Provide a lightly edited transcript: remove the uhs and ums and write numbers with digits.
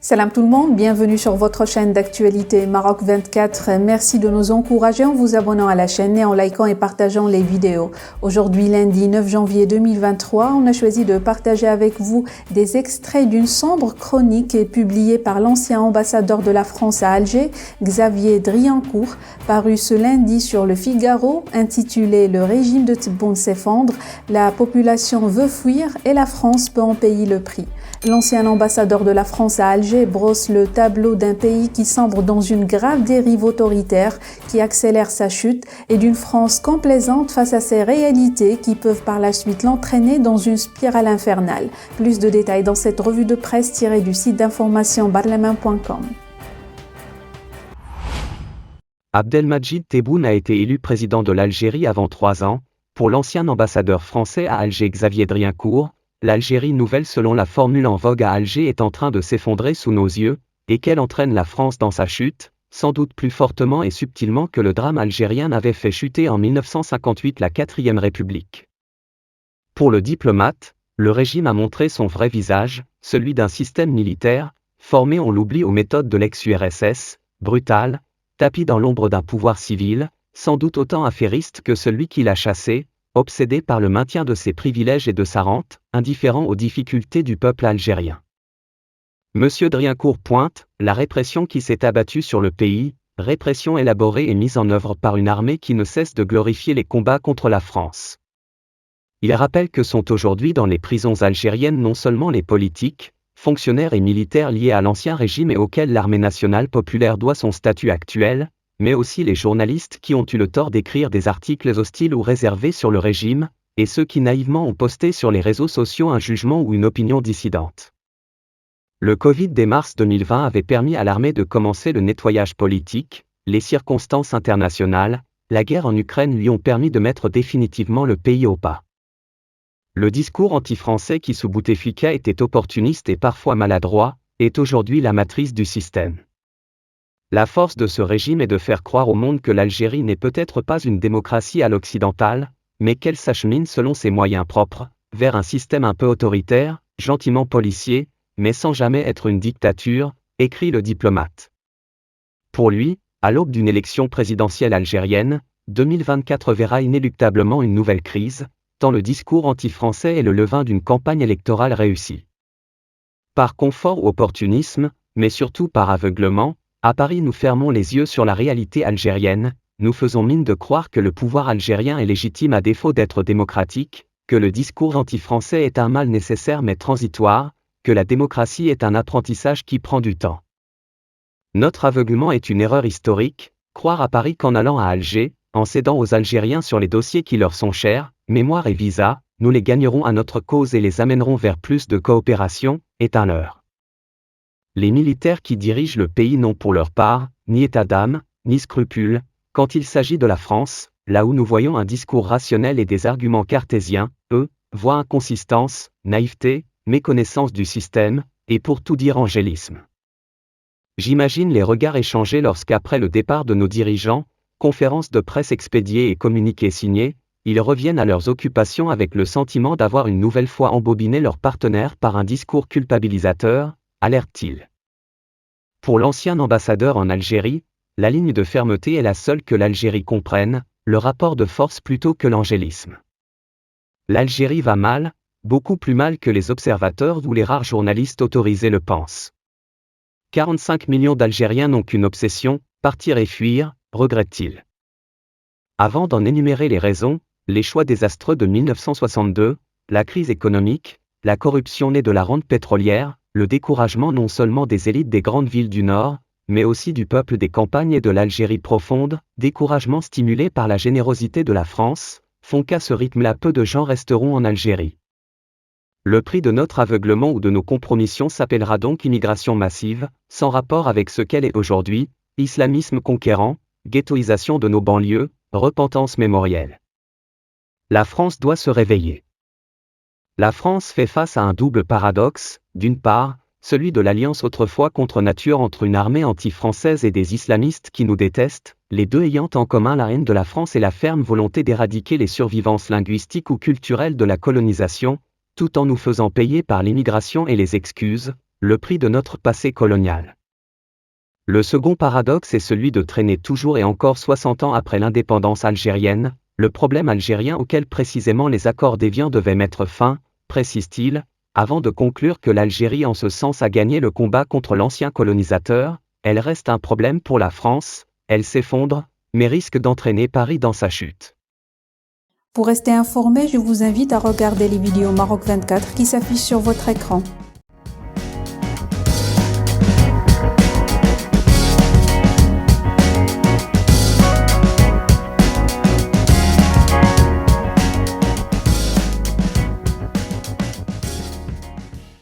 Salam tout le monde, bienvenue sur votre chaîne d'actualité Maroc 24. Merci de nous encourager en vous abonnant à la chaîne et en likant et partageant les vidéos. Aujourd'hui, lundi 9 janvier 2023, on a choisi de partager avec vous des extraits d'une sombre chronique publiée par l'ancien ambassadeur de la France à Alger, Xavier Driancourt, paru ce lundi sur Le Figaro, intitulé « Le régime de Tebboune s'effondre, la population veut fuir et la France peut en payer le prix ». L'ancien ambassadeur de la France à Alger brosse le tableau d'un pays qui sombre dans une grave dérive autoritaire qui accélère sa chute et d'une France complaisante face à ces réalités qui peuvent par la suite l'entraîner dans une spirale infernale. Plus de détails dans cette revue de presse tirée du site d'information barlaman.com. Abdelmadjid Tebboune a été élu président de l'Algérie avant 3 ans. Pour l'ancien ambassadeur français à Alger Xavier Driancourt, l'Algérie nouvelle selon la formule en vogue à Alger est en train de s'effondrer sous nos yeux, et qu'elle entraîne la France dans sa chute, sans doute plus fortement et subtilement que le drame algérien n'avait fait chuter en 1958 la 4e République. Pour le diplomate, le régime a montré son vrai visage, celui d'un système militaire, formé on l'oublie aux méthodes de l'ex-URSS, brutal, tapi dans l'ombre d'un pouvoir civil, sans doute autant affairiste que celui qui l'a chassé, obsédé par le maintien de ses privilèges et de sa rente, indifférent aux difficultés du peuple algérien. Monsieur Driancourt pointe la répression qui s'est abattue sur le pays, répression élaborée et mise en œuvre par une armée qui ne cesse de glorifier les combats contre la France. Il rappelle que sont aujourd'hui dans les prisons algériennes non seulement les politiques, fonctionnaires et militaires liés à l'ancien régime et auxquels l'armée nationale populaire doit son statut actuel, mais aussi les journalistes qui ont eu le tort d'écrire des articles hostiles ou réservés sur le régime, et ceux qui naïvement ont posté sur les réseaux sociaux un jugement ou une opinion dissidente. Le Covid dès mars 2020 avait permis à l'armée de commencer le nettoyage politique, les circonstances internationales, la guerre en Ukraine lui ont permis de mettre définitivement le pays au pas. Le discours anti-français qui sous Bouteflika était opportuniste et parfois maladroit, est aujourd'hui la matrice du système. La force de ce régime est de faire croire au monde que l'Algérie n'est peut-être pas une démocratie à l'occidentale, mais qu'elle s'achemine selon ses moyens propres, vers un système un peu autoritaire, gentiment policier, mais sans jamais être une dictature, écrit le diplomate. Pour lui, à l'aube d'une élection présidentielle algérienne, 2024 verra inéluctablement une nouvelle crise, tant le discours anti-français est le levain d'une campagne électorale réussie. Par confort ou opportunisme, mais surtout par aveuglement, à Paris nous fermons les yeux sur la réalité algérienne, nous faisons mine de croire que le pouvoir algérien est légitime à défaut d'être démocratique, que le discours anti-français est un mal nécessaire mais transitoire, que la démocratie est un apprentissage qui prend du temps. Notre aveuglement est une erreur historique, croire à Paris qu'en allant à Alger, en cédant aux Algériens sur les dossiers qui leur sont chers, mémoire et visa, nous les gagnerons à notre cause et les amènerons vers plus de coopération, est un leurre. Les militaires qui dirigent le pays n'ont pour leur part, ni état d'âme, ni scrupules, quand il s'agit de la France, là où nous voyons un discours rationnel et des arguments cartésiens, eux, voient inconsistance, naïveté, méconnaissance du système, et pour tout dire angélisme. J'imagine les regards échangés lorsqu'après le départ de nos dirigeants, conférences de presse expédiées et communiqués signés, ils reviennent à leurs occupations avec le sentiment d'avoir une nouvelle fois embobiné leurs partenaires par un discours culpabilisateur, alerte-t-il. Pour l'ancien ambassadeur en Algérie, la ligne de fermeté est la seule que l'Algérie comprenne, le rapport de force plutôt que l'angélisme. L'Algérie va mal, beaucoup plus mal que les observateurs ou les rares journalistes autorisés le pensent. 45 millions d'Algériens n'ont qu'une obsession, partir et fuir, regrette-t-il. Avant d'en énumérer les raisons, les choix désastreux de 1962, la crise économique, la corruption née de la rente pétrolière, le découragement non seulement des élites des grandes villes du Nord, mais aussi du peuple des campagnes et de l'Algérie profonde, découragement stimulé par la générosité de la France, font qu'à ce rythme-là peu de gens resteront en Algérie. Le prix de notre aveuglement ou de nos compromissions s'appellera donc immigration massive, sans rapport avec ce qu'elle est aujourd'hui, islamisme conquérant, ghettoisation de nos banlieues, repentance mémorielle. La France doit se réveiller. La France fait face à un double paradoxe, d'une part, celui de l'alliance autrefois contre nature entre une armée anti-française et des islamistes qui nous détestent, les deux ayant en commun la haine de la France et la ferme volonté d'éradiquer les survivances linguistiques ou culturelles de la colonisation, tout en nous faisant payer par l'immigration et les excuses, le prix de notre passé colonial. Le second paradoxe est celui de traîner toujours et encore 60 ans après l'indépendance algérienne, le problème algérien auquel précisément les accords d'Évian devaient mettre fin, précise-t-il, avant de conclure que l'Algérie en ce sens a gagné le combat contre l'ancien colonisateur, elle reste un problème pour la France, elle s'effondre, mais risque d'entraîner Paris dans sa chute. Pour rester informé, je vous invite à regarder les vidéos Maroc 24 qui s'affichent sur votre écran.